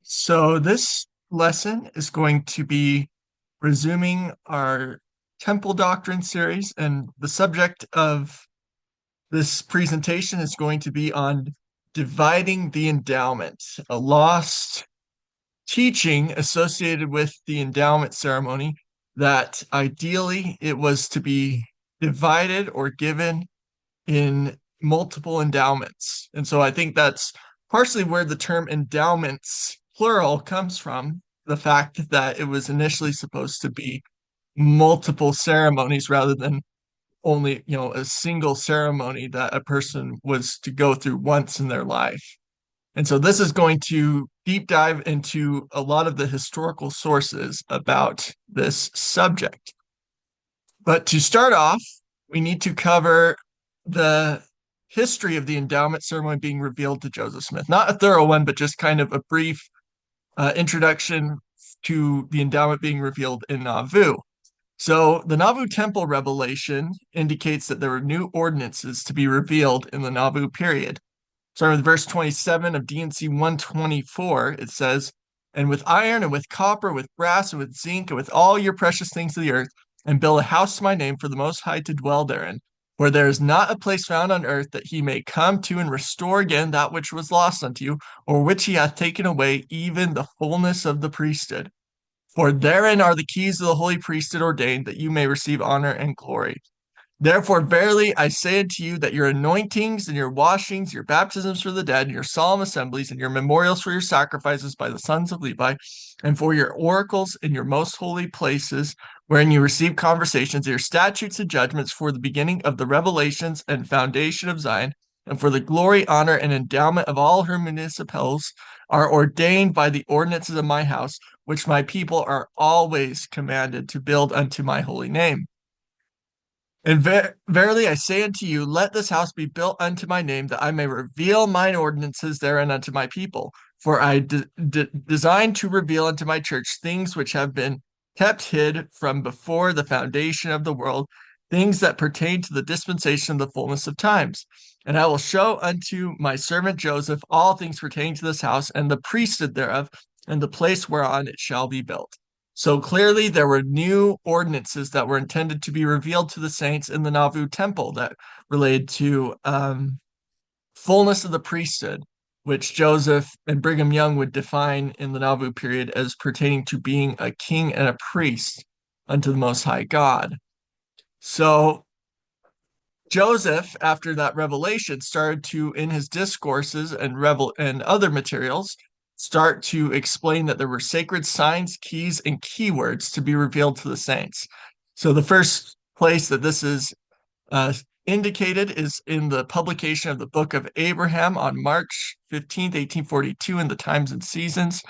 So this lesson is going to be resuming our Temple Doctrine series, and the subject of this presentation is going to be on dividing the endowment, a lost teaching associated with the endowment ceremony that ideally it was to be divided or given in multiple endowments. And so I think that's partially where the term endowments, plural, comes from, the fact that it was initially supposed to be multiple ceremonies rather than only, a single ceremony that a person was to go through once in their life. And so this is going to deep dive into a lot of the historical sources about this subject. But to start off, we need to cover the history of the endowment ceremony being revealed to Joseph Smith. Not a thorough one, but just kind of a brief introduction to the endowment being revealed in Nauvoo. So, the Nauvoo Temple revelation indicates that there were new ordinances to be revealed in the Nauvoo period. Starting with verse 27 of D&C 124, it says, "And with iron and with copper, with brass and with zinc, and with all your precious things of the earth, and build a house to my name for the Most High to dwell therein, where there is not a place found on earth that he may come to and restore again that which was lost unto you, or which he hath taken away, even the fullness of the priesthood. For therein are the keys of the holy priesthood ordained, that you may receive honor and glory. Therefore, verily I say unto you that your anointings and your washings, your baptisms for the dead, and your solemn assemblies, and your memorials for your sacrifices by the sons of Levi, and for your oracles in your most holy places, wherein you receive conversations, your statutes and judgments for the beginning of the revelations and foundation of Zion, and for the glory, honor, and endowment of all her municipals, are ordained by the ordinances of my house, which my people are always commanded to build unto my holy name. And verily I say unto you, let this house be built unto my name, that I may reveal mine ordinances therein unto my people. For I design to reveal unto my church things which have been kept hid from before the foundation of the world, things that pertain to the dispensation of the fullness of times. And I will show unto my servant Joseph all things pertaining to this house, and the priesthood thereof, and the place whereon it shall be built." So clearly, there were new ordinances that were intended to be revealed to the saints in the Nauvoo temple that related to fullness of the priesthood, which Joseph and Brigham Young would define in the Nauvoo period as pertaining to being a king and a priest unto the Most High God. So Joseph, after that revelation, started to, in his discourses and other materials, start to explain that there were sacred signs, keys, and keywords to be revealed to the saints. So the first place that this is uh, indicated is in the publication of the Book of Abraham on March 15th, 1842, in the Times and Seasons,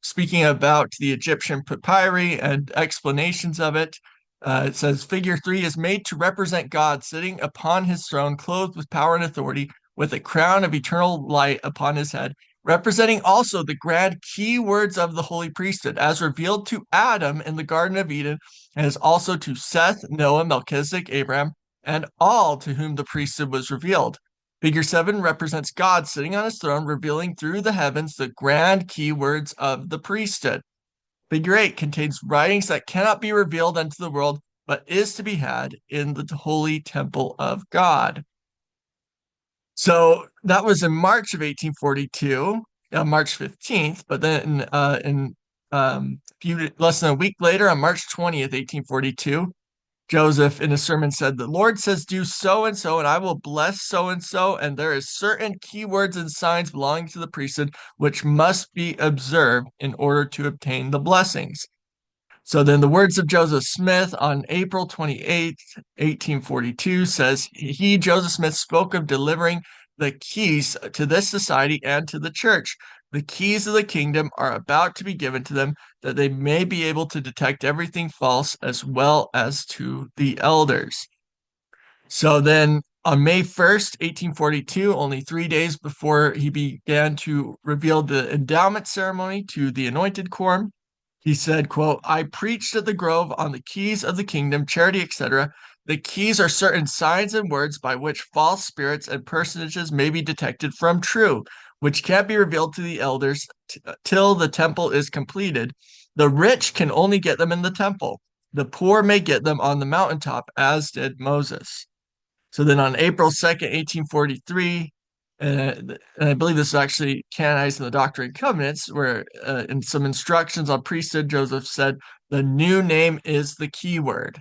speaking about the Egyptian papyri and explanations of it. It says, "Figure 3 is made to represent God sitting upon his throne, clothed with power and authority, with a crown of eternal light upon his head, representing also the grand key words of the holy priesthood, as revealed to Adam in the Garden of Eden, and as also to Seth, Noah, Melchizedek, Abraham, and all to whom the priesthood was revealed. Figure 7 represents God sitting on his throne, revealing through the heavens the grand key words of the priesthood. Figure 8 contains writings that cannot be revealed unto the world, but is to be had in the holy temple of God." So that was in March of 1842, March 15th, but then in less than a week later, on March 20th, 1842, Joseph in a sermon said, "The Lord says, do so and I will bless so, and there is certain keywords and signs belonging to the priesthood which must be observed in order to obtain the blessings." So then the words of Joseph Smith on April 28th, 1842 says, "He, Joseph Smith, spoke of delivering the keys to this society and to the church. The keys of the kingdom are about to be given to them, that they may be able to detect everything false as well as to the elders." So then on May 1st, 1842, only 3 days before he began to reveal the endowment ceremony to the anointed quorum, he said, quote, "I preached at the Grove on the keys of the kingdom, charity, etc. The keys are certain signs and words by which false spirits and personages may be detected from true, which can't be revealed to the elders till the temple is completed. The rich can only get them in the temple. The poor may get them on the mountaintop, as did Moses. So then on April 2nd, 1843, and I believe this is actually canonized in the Doctrine and Covenants, where in some instructions on priesthood, Joseph said, the new name is the key word.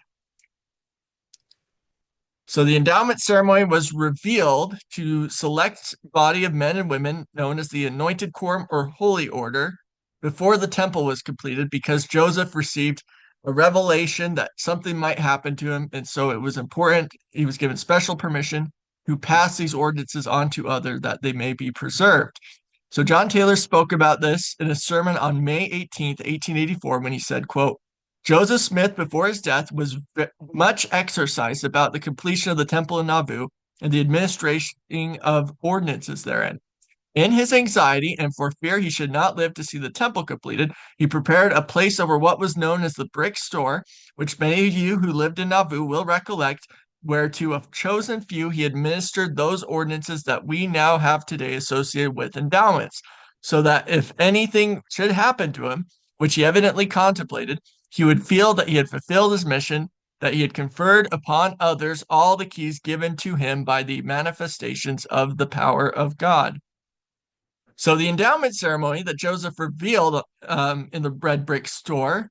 So the endowment ceremony was revealed to select body of men and women known as the Anointed Quorum or Holy Order before the temple was completed, because Joseph received a revelation that something might happen to him. And so it was important. He was given special permission to pass these ordinances on to others that they may be preserved. So John Taylor spoke about this in a sermon on May 18th, 1884, when he said, quote, Joseph Smith, before his death, was much exercised about the completion of the temple in Nauvoo and the administration of ordinances therein. In his anxiety, and for fear he should not live to see the temple completed, he prepared a place over what was known as the brick store, which many of you who lived in Nauvoo will recollect, where to a chosen few he administered those ordinances that we now have today associated with endowments, so that if anything should happen to him, which he evidently contemplated, he would feel that he had fulfilled his mission, that he had conferred upon others all the keys given to him by the manifestations of the power of God. So the endowment ceremony that Joseph revealed in the red brick store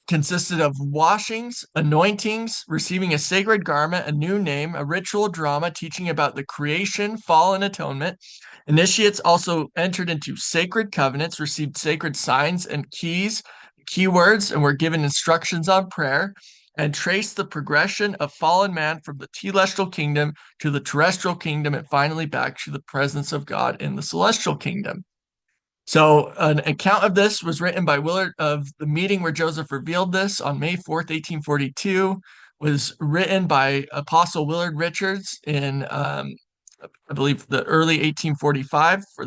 consisted of washings, anointings, receiving a sacred garment, a new name, a ritual drama teaching about the creation, fall, and atonement. Initiates also entered into sacred covenants, received sacred signs and keywords, and were given instructions on prayer, and traced the progression of fallen man from the telestial kingdom to the terrestrial kingdom, and finally back to the presence of God in the celestial kingdom. So an account of this was written by Willard, of the meeting where Joseph revealed this on May 4th, 1842, was written by Apostle Willard Richards in, I believe, the early 1845 for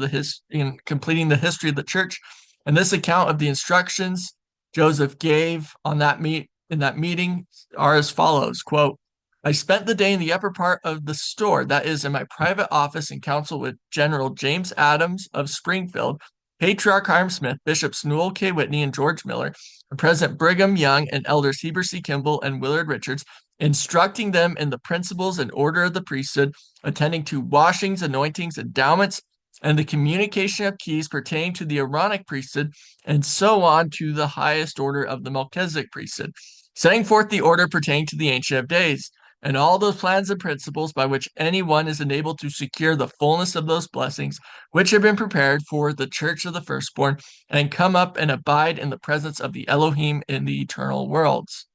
in completing the history of the church. And this account of the instructions Joseph gave on in that meeting are as follows, quote, I spent the day in the upper part of the store, that is, in my private office, in council with General James Adams of Springfield, Patriarch Hiram Smith, Bishops Newell K. Whitney and George Miller, and President Brigham Young, and Elders Heber C. Kimball and Willard Richards, instructing them in the principles and order of the priesthood, attending to washings, anointings, endowments, and the communication of keys pertaining to the Aaronic priesthood, and so on to the highest order of the Melchizedek priesthood, setting forth the order pertaining to the Ancient of Days, and all those plans and principles by which anyone is enabled to secure the fullness of those blessings which have been prepared for the church of the firstborn, and come up and abide in the presence of the Elohim in the eternal worlds.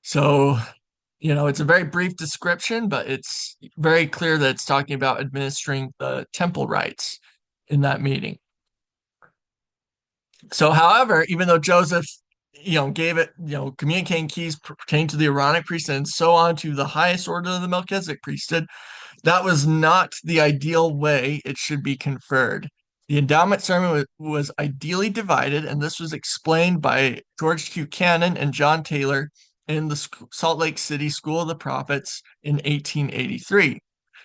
So, it's a very brief description, but it's very clear that it's talking about administering the temple rites in that meeting. So, however, even though Joseph gave it, communicating keys pertaining to the Aaronic priesthood and so on to the highest order of the Melchizedek priesthood, that was not the ideal way it should be conferred. The endowment ceremony was ideally divided, and this was explained by George Buchanan and John Taylor in the Salt Lake City School of the Prophets in 1883.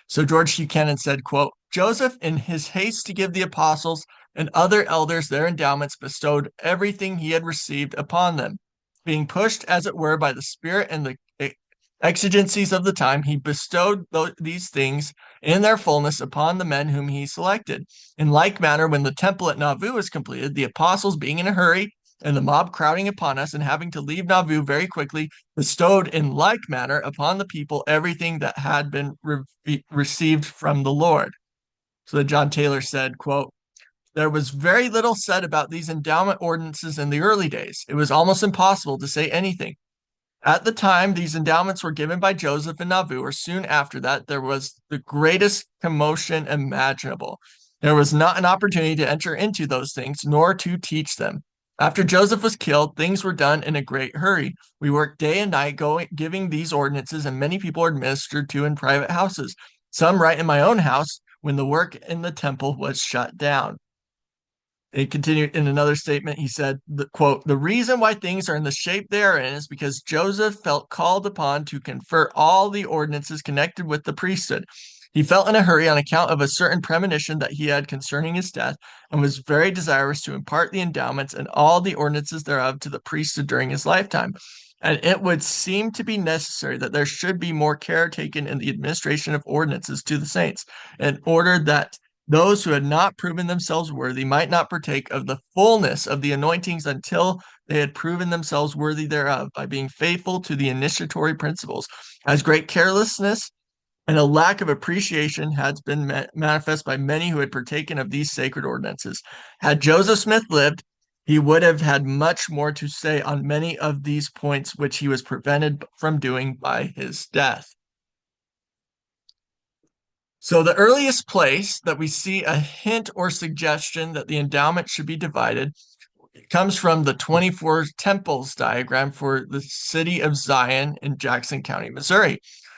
So George Buchanan said, quote, Joseph, in his haste to give the apostles and other elders their endowments, bestowed everything he had received upon them. Being pushed, as it were, by the Spirit and the exigencies of the time, he bestowed these things in their fullness upon the men whom he selected. In like manner, when the temple at Nauvoo was completed, the apostles, being in a hurry, and the mob crowding upon us, and having to leave Nauvoo very quickly, bestowed in like manner upon the people everything that had been received from the Lord. So that John Taylor said, quote, there was very little said about these endowment ordinances in the early days. It was almost impossible to say anything. At the time these endowments were given by Joseph in Nauvoo, or soon after that, there was the greatest commotion imaginable. There was not an opportunity to enter into those things, nor to teach them. After Joseph was killed, things were done in a great hurry. We worked day and night giving these ordinances, and many people were administered to in private houses, some right in my own house, when the work in the temple was shut down. He continued in another statement. He said, quote, the reason why things are in the shape they are in is because Joseph felt called upon to confer all the ordinances connected with the priesthood. He felt in a hurry on account of a certain premonition that he had concerning his death, and was very desirous to impart the endowments and all the ordinances thereof to the priesthood during his lifetime. And it would seem to be necessary that there should be more care taken in the administration of ordinances to the saints, in order that those who had not proven themselves worthy might not partake of the fullness of the anointings until they had proven themselves worthy thereof by being faithful to the initiatory principles, as great carelessness and a lack of appreciation has been manifest by many who had partaken of these sacred ordinances. Had Joseph Smith lived, he would have had much more to say on many of these points which he was prevented from doing by his death. So the earliest place that we see a hint or suggestion that the endowment should be divided comes from the 24 temples diagram for the city of Zion in Jackson County, Missouri.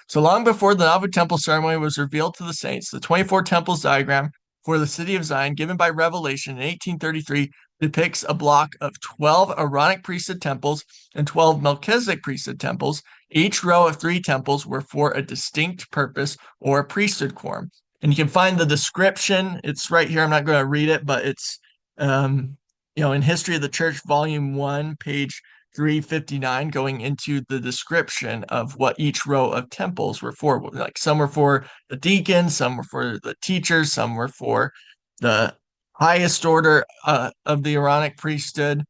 So long before the Nauvoo Temple ceremony was revealed to the saints, the 24 temples diagram for the city of Zion, given by Revelation in 1833, depicts a block of 12 Aaronic priesthood temples and 12 Melchizedek priesthood temples. Each row of 3 temples were for a distinct purpose or a priesthood quorum. And you can find the description. It's right here. I'm not going to read it, but it's in History of the Church, Volume 1, page 359, going into the description of what each row of temples were for. Like some were for the deacons, some were for the teachers, some were for the highest order of the Aaronic priesthood.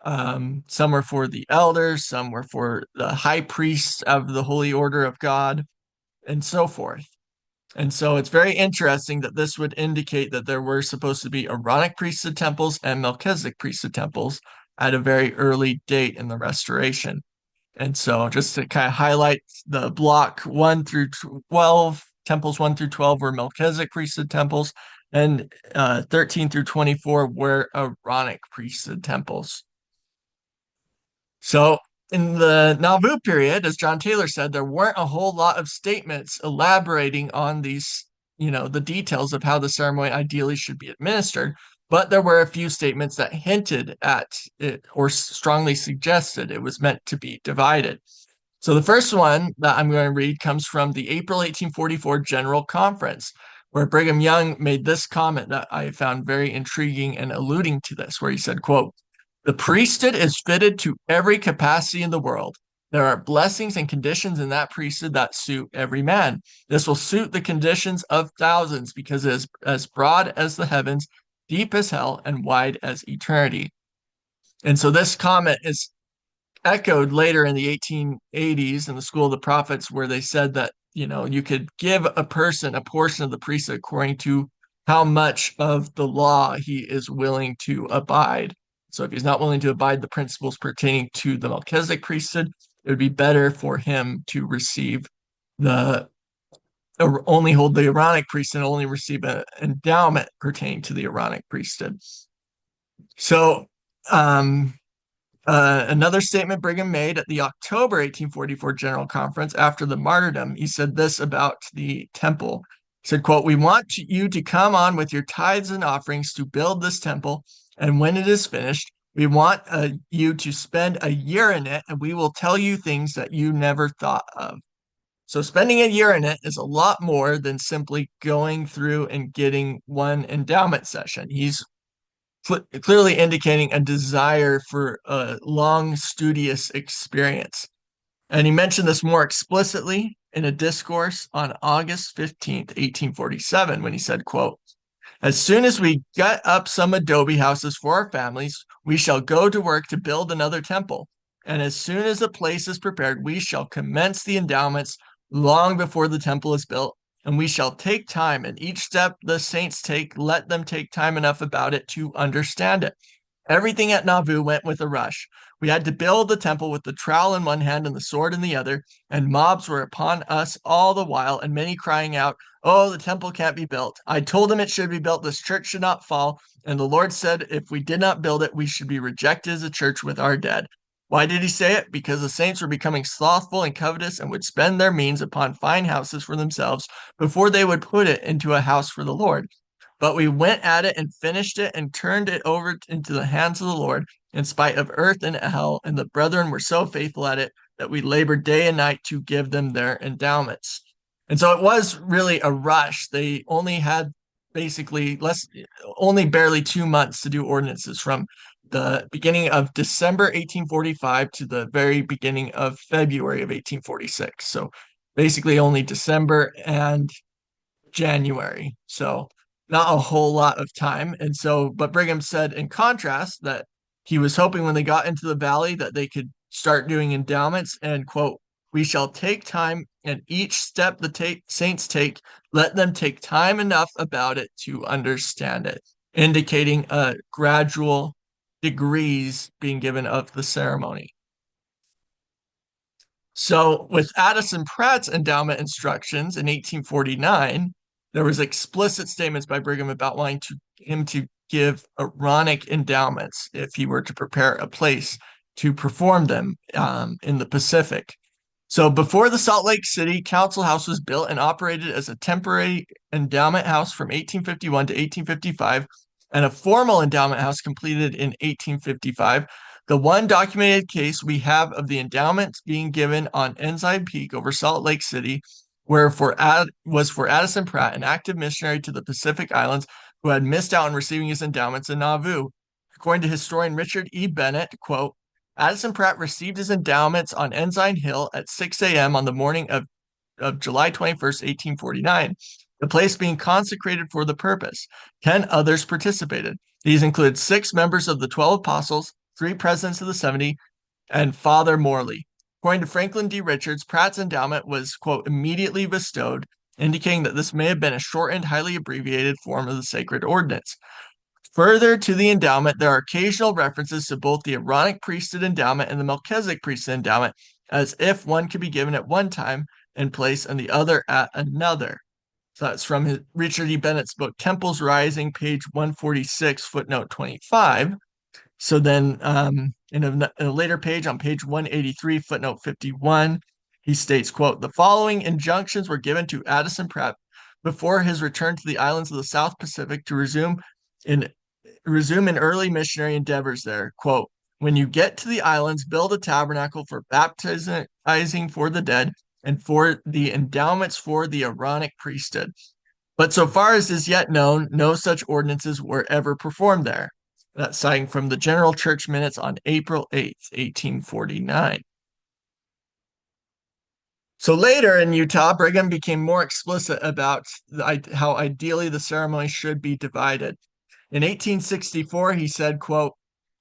Some were for the elders, some were for the high priests of the Holy Order of God, and so forth. And so it's very interesting that this would indicate that there were supposed to be Aaronic priesthood temples and Melchizedek priesthood temples at a very early date in the restoration. And so just to kind of highlight the block 1 through 12, temples 1 through 12 were Melchizedek priesthood temples, and 13 through 24 were Aaronic priesthood temples. So in the Nauvoo period, as John Taylor said, there weren't a whole lot of statements elaborating on these, the details of how the ceremony ideally should be administered. But there were a few statements that hinted at it or strongly suggested it was meant to be divided. So the first one that I'm going to read comes from the April 1844 General Conference, where Brigham Young made this comment that I found very intriguing and alluding to this, where he said, quote, "The priesthood is fitted to every capacity in the world. There are blessings and conditions in that priesthood that suit every man. This will suit the conditions of thousands because it is as broad as the heavens, deep as hell, and wide as eternity." And so this comment is echoed later in the 1880s in the School of the Prophets, where they said that, you could give a person a portion of the priesthood according to how much of the law he is willing to abide. So if he's not willing to abide the principles pertaining to the Melchizedek priesthood, it would be better for him to receive or only hold the Aaronic priesthood and only receive an endowment pertaining to the Aaronic priesthood. So another statement Brigham made at the October 1844 General Conference after the martyrdom, he said this about the temple. He said, quote, "We want you to come on with your tithes and offerings to build this temple, and when it is finished, we want you to spend a year in it, and we will tell you things that you never thought of." So spending a year in it is a lot more than simply going through and getting one endowment session. He's clearly indicating a desire for a long, studious experience. And he mentioned this more explicitly in a discourse on August 15th, 1847, when he said, quote, "As soon as we get up some adobe houses for our families, we shall go to work to build another temple. And as soon as the place is prepared, we shall commence the endowments long before the temple is built. And we shall take time, and each step the saints take, let them take time enough about it to understand it. Everything at Nauvoo went with a rush. We had to build the temple with the trowel in one hand and the sword in the other, and mobs were upon us all the while, and many crying out, 'Oh, the temple can't be built. I told him it should be built, this church should not fall.' And the Lord said, if we did not build it, we should be rejected as a church with our dead." Why did he say it? Because the saints were becoming slothful and covetous and would spend their means upon fine houses for themselves before they would put it into a house for the Lord. But we went at it and finished it and turned it over into the hands of the Lord in spite of earth and hell, and the brethren were so faithful at it that we labored day and night to give them their endowments. And so it was really a rush. They only had basically only barely 2 months to do ordinances from the beginning of December 1845 to the very beginning of February of 1846. So basically only December and January. So not a whole lot of time. And so, but Brigham said in contrast that he was hoping when they got into the valley that they could start doing endowments and quote, we shall take time and each step the saints take, let them take time enough about it to understand it, indicating a gradual degrees being given of the ceremony. So, with Addison Pratt's endowment instructions in 1849, there was explicit statements by Brigham about wanting him to give Aaronic endowments if he were to prepare a place to perform them in the Pacific. So, before the Salt Lake City Council House was built and operated as a temporary endowment house from 1851 to 1855, and a formal endowment house completed in 1855, the one documented case we have of the endowments being given on Ensign Peak over Salt Lake City was for Addison Pratt, an active missionary to the Pacific Islands who had missed out on receiving his endowments in Nauvoo. According to historian Richard E. Bennett, quote, Addison Pratt received his endowments on Ensign Hill at 6 a.m. on the morning of July 21st, 1849, the place being consecrated for the purpose. 10 others participated. These include 6 members of the 12 apostles, 3 presidents of the 70, and Father Morley. According to Franklin D. Richards, Pratt's endowment was, quote, immediately bestowed, indicating that this may have been a shortened, highly abbreviated form of the sacred ordinance. Further to the endowment, there are occasional references to both the Aaronic priesthood endowment and the Melchizedek priesthood endowment, as if one could be given at one time and place and the other at another. So that's from Richard E. Bennett's book, Temples Rising, page 146, footnote 25. So then in a later page on page 183, footnote 51, he states, quote, the following injunctions were given to Addison Pratt before his return to the islands of the South Pacific to resume in early missionary endeavors there. Quote, when you get to the islands, build a tabernacle for baptizing for the dead and for the endowments for the Aaronic priesthood. But so far as is yet known, no such ordinances were ever performed there. That's citing from the General Church Minutes on April 8th, 1849. So later in Utah, Brigham became more explicit about how ideally the ceremony should be divided. In 1864, he said, quote,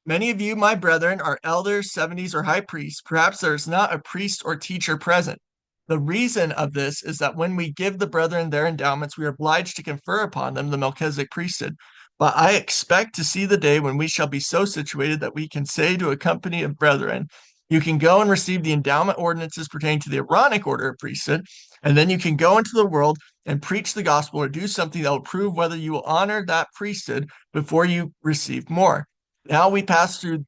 many of you, my brethren, are elders, 70s, or high priests. Perhaps there is not a priest or teacher present. The reason of this is that when we give the brethren their endowments, we are obliged to confer upon them the Melchizedek priesthood. But I expect to see the day when we shall be so situated that we can say to a company of brethren, you can go and receive the endowment ordinances pertaining to the Aaronic order of priesthood, and then you can go into the world and preach the gospel or do something that will prove whether you will honor that priesthood before you receive more. Now we pass them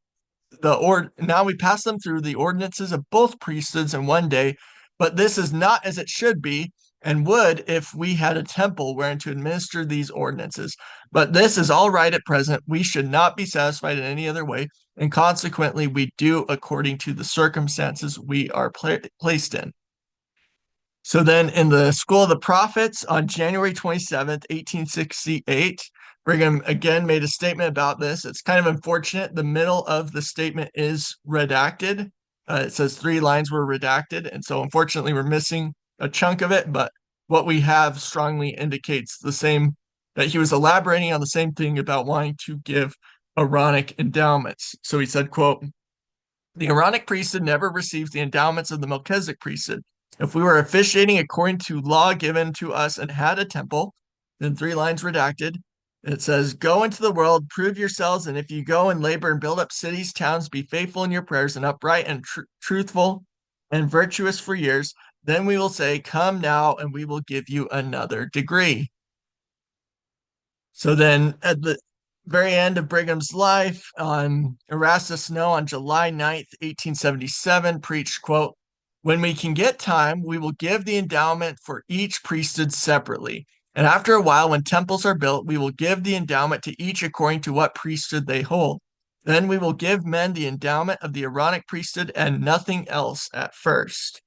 through the ordinances of both priesthoods in one day, but this is not as it should be and would if we had a temple wherein to administer these ordinances. But this is all right at present. We should not be satisfied in any other way, and consequently we do according to the circumstances we are placed in. So then in the School of the Prophets on January 27th, 1868, Brigham again made a statement about this. It's kind of unfortunate. The middle of the statement is redacted. It says 3 lines were redacted. And so unfortunately, we're missing a chunk of it. But what we have strongly indicates that he was elaborating on the same thing about wanting to give Aaronic endowments. So he said, quote, the Aaronic priesthood never receives the endowments of the Melchizedek priesthood. If we were officiating according to law given to us and had a temple, then 3 lines redacted, it says, go into the world, prove yourselves, and if you go and labor and build up cities, towns, be faithful in your prayers and upright and truthful and virtuous for years, then we will say, come now and we will give you another degree. So then at the very end of Brigham's life, Erastus Snow on July 9th, 1877, preached, quote, when we can get time, we will give the endowment for each priesthood separately. And after a while, when temples are built, we will give the endowment to each according to what priesthood they hold. Then we will give men the endowment of the Aaronic priesthood and nothing else at first.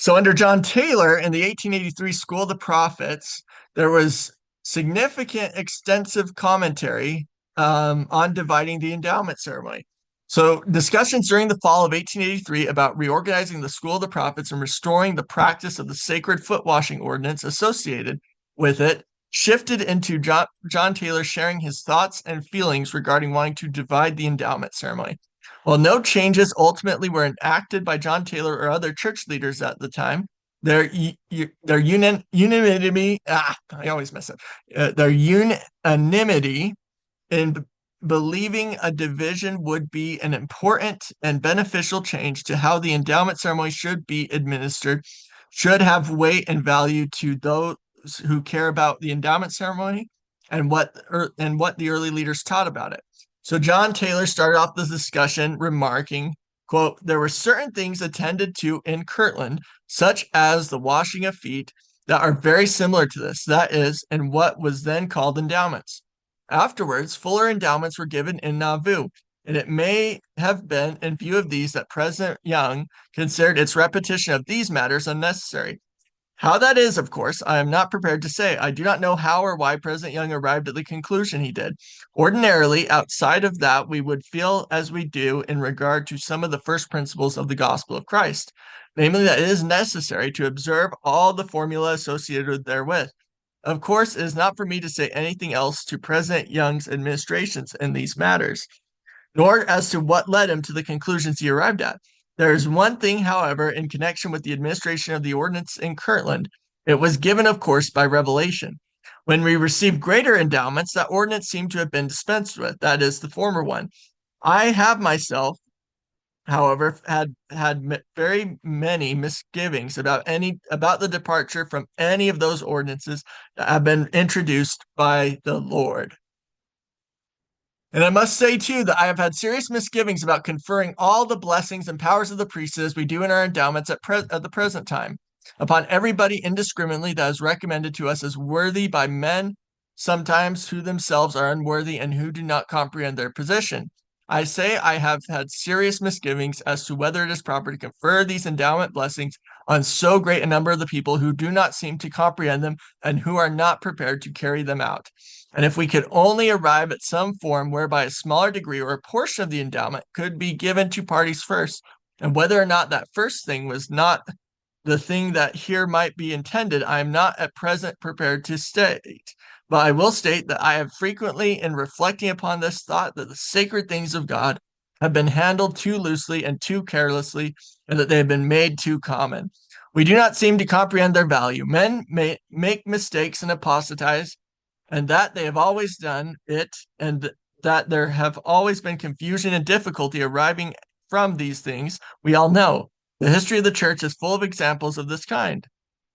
So under John Taylor in the 1883 School of the Prophets, there was significant extensive commentary on dividing the endowment ceremony. So discussions during the fall of 1883 about reorganizing the School of the Prophets and restoring the practice of the sacred foot washing ordinance associated with it shifted into John Taylor sharing his thoughts and feelings regarding wanting to divide the endowment ceremony. While no changes ultimately were enacted by John Taylor or other church leaders at the time, their unanimity, I always mess up, their unanimity in believing a division would be an important and beneficial change to how the endowment ceremony should be administered, should have weight and value to those who care about the endowment ceremony and what the early leaders taught about it. So John Taylor started off the discussion remarking, quote, "There were certain things attended to in Kirtland, such as the washing of feet, that are very similar to this, that is, in what was then called endowments. Afterwards, fuller endowments were given in Nauvoo, and it may have been in view of these that President Young considered its repetition of these matters unnecessary. How that is, of course, I am not prepared to say. I do not know how or why President Young arrived at the conclusion he did. Ordinarily, outside of that, we would feel as we do in regard to some of the first principles of the gospel of Christ, namely that it is necessary to observe all the formula associated therewith. Of course, it is not for me to say anything else to President Young's administrations in these matters, nor as to what led him to the conclusions he arrived at. There is one thing, however, in connection with the administration of the ordinance in Kirtland. It was given, of course, by revelation. When we received greater endowments, that ordinance seemed to have been dispensed with, that is, the former one. I have myself, however, had very many misgivings about the departure from any of those ordinances that have been introduced by the Lord. And I must say, too, that I have had serious misgivings about conferring all the blessings and powers of the priesthood as we do in our endowments at the present time upon everybody indiscriminately that is recommended to us as worthy by men, sometimes who themselves are unworthy and who do not comprehend their position. I say I have had serious misgivings as to whether it is proper to confer these endowment blessings on so great a number of the people who do not seem to comprehend them and who are not prepared to carry them out. And if we could only arrive at some form whereby a smaller degree or a portion of the endowment could be given to parties first, and whether or not that first thing was not the thing that here might be intended, I am not at present prepared to state. But I will state that I have frequently, in reflecting upon this, thought that the sacred things of God have been handled too loosely and too carelessly, and that they have been made too common. We do not seem to comprehend their value. Men may make mistakes and apostatize, and that they have always done it, and that there have always been confusion and difficulty arising from these things, we all know. The history of the church is full of examples of this kind.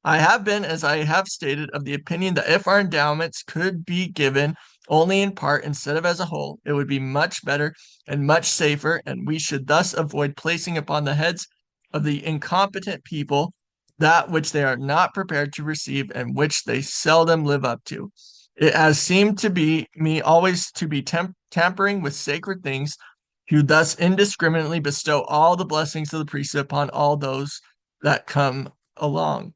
I have been, as I have stated, of the opinion that if our endowments could be given only in part instead of as a whole, it would be much better and much safer, and we should thus avoid placing upon the heads of the incompetent people that which they are not prepared to receive and which they seldom live up to. It has seemed to me always to be tampering with sacred things, who thus indiscriminately bestow all the blessings of the priesthood upon all those that come along.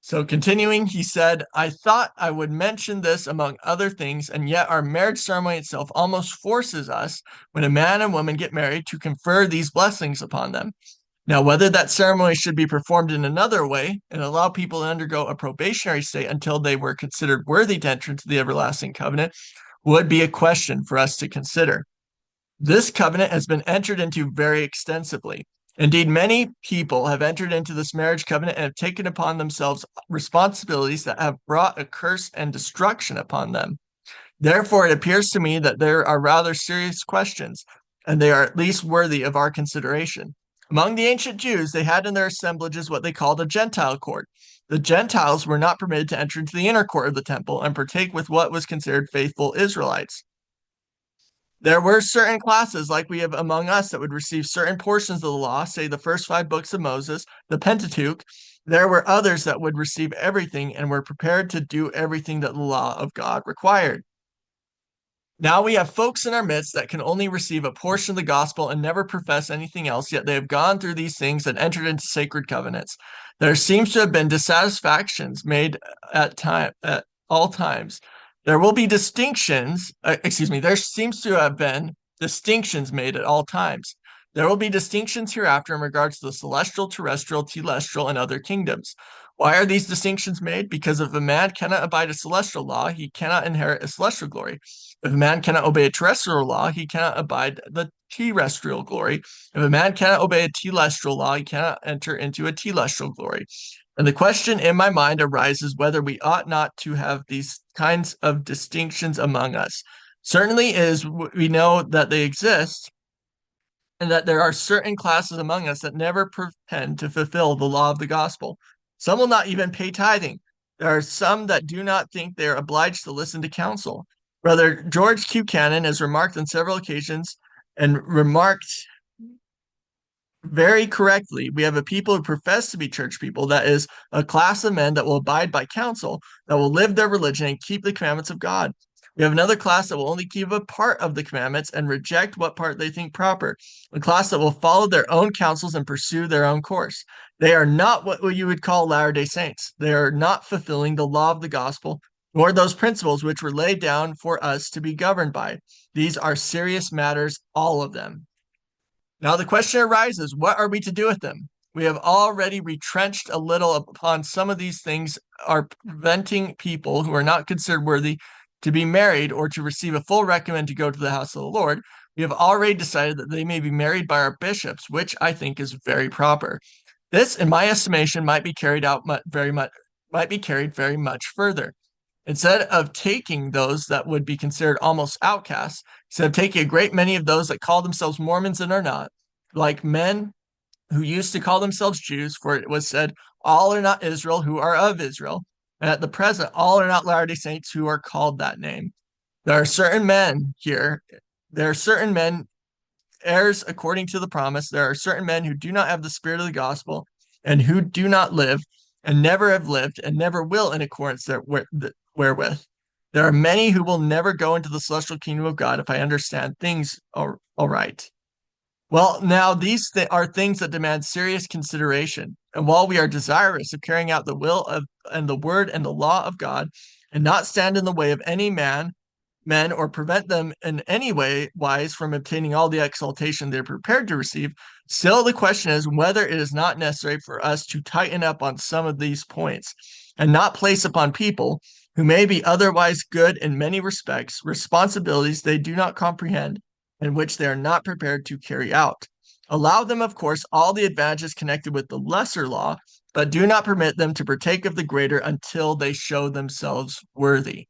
So continuing, he said, I thought I would mention this among other things, and yet our marriage ceremony itself almost forces us, when a man and woman get married, to confer these blessings upon them. Now, whether that ceremony should be performed in another way and allow people to undergo a probationary state until they were considered worthy to enter into the everlasting covenant would be a question for us to consider. This covenant has been entered into very extensively. Indeed, many people have entered into this marriage covenant and have taken upon themselves responsibilities that have brought a curse and destruction upon them. Therefore, it appears to me that there are rather serious questions, and they are at least worthy of our consideration. Among the ancient Jews, they had in their assemblages what they called a Gentile court. The Gentiles were not permitted to enter into the inner court of the temple and partake with what was considered faithful Israelites. There were certain classes, like we have among us, that would receive certain portions of the law, say the first 5 books of Moses, the Pentateuch. There were others that would receive everything and were prepared to do everything that the law of God required. Now we have folks in our midst that can only receive a portion of the gospel and never profess anything else, yet they have gone through these things and entered into sacred covenants. There seems to have been dissatisfactions made at all times. There will be there seems to have been distinctions made at all times. There will be distinctions hereafter in regards to the celestial, terrestrial, telestial, and other kingdoms. Why are these distinctions made? Because if a man cannot abide a celestial law, he cannot inherit a celestial glory. If a man cannot obey a terrestrial law, he cannot abide the terrestrial glory. If a man cannot obey a telestial law, he cannot enter into a telestial glory. And the question in my mind arises whether we ought not to have these kinds of distinctions among us. Certainly is we know that they exist, and that there are certain classes among us that never pretend to fulfill the law of the gospel. Some will not even pay tithing. There are some that do not think they are obliged to listen to counsel. Brother George Q. Cannon has remarked on several occasions and remarked very correctly, we have a people who profess to be church people, that is, a class of men that will abide by counsel, that will live their religion and keep the commandments of God. We have another class that will only keep a part of the commandments and reject what part they think proper. A class that will follow their own counsels and pursue their own course. They are not what you would call Latter-day Saints. They are not fulfilling the law of the gospel, nor those principles which were laid down for us to be governed by. These are serious matters, all of them. Now the question arises, what are we to do with them? We have already retrenched a little upon some of these things are preventing people who are not considered worthy to be married or to receive a full recommend to go to the house of the Lord. We have already decided that they may be married by our bishops, which I think is very proper. This, in my estimation, might be carried very much further. Instead of taking those that would be considered almost outcasts, instead of taking a great many of those that call themselves Mormons and are not, like men who used to call themselves Jews, for it was said, all are not Israel who are of Israel. And at the present, all are not Latter-day Saints who are called that name. There are certain men here, there are certain men, heirs according to the promise. There are certain men who do not have the spirit of the gospel and who do not live and never have lived and never will in accordance wherewith. There are many who will never go into the celestial kingdom of God if I understand things all right. Well, now these are things that demand serious consideration. And while we are desirous of carrying out the will of and the word and the law of God, and not stand in the way of any men, or prevent them in any way wise from obtaining all the exaltation they're prepared to receive, still the question is whether it is not necessary for us to tighten up on some of these points, and not place upon people who may be otherwise good in many respects responsibilities they do not comprehend and which they are not prepared to carry out. Allow them, of course, all the advantages connected with the lesser law, but do not permit them to partake of the greater until they show themselves worthy.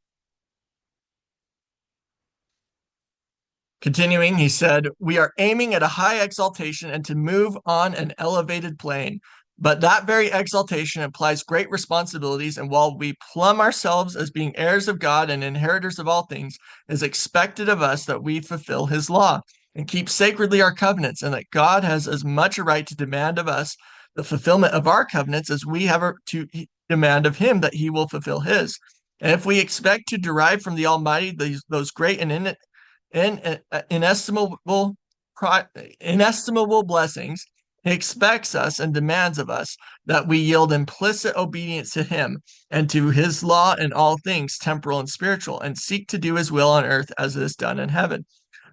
Continuing, he said, we are aiming at a high exaltation and to move on an elevated plane. But that very exaltation implies great responsibilities, and while we plumb ourselves as being heirs of God and inheritors of all things, it is expected of us that we fulfill his law and keep sacredly our covenants, and that God has as much a right to demand of us the fulfillment of our covenants as we have to demand of him that he will fulfill his. And if we expect to derive from the Almighty those great and inestimable blessings, he expects us and demands of us that we yield implicit obedience to him and to his law in all things temporal and spiritual, and seek to do his will on earth as it is done in heaven.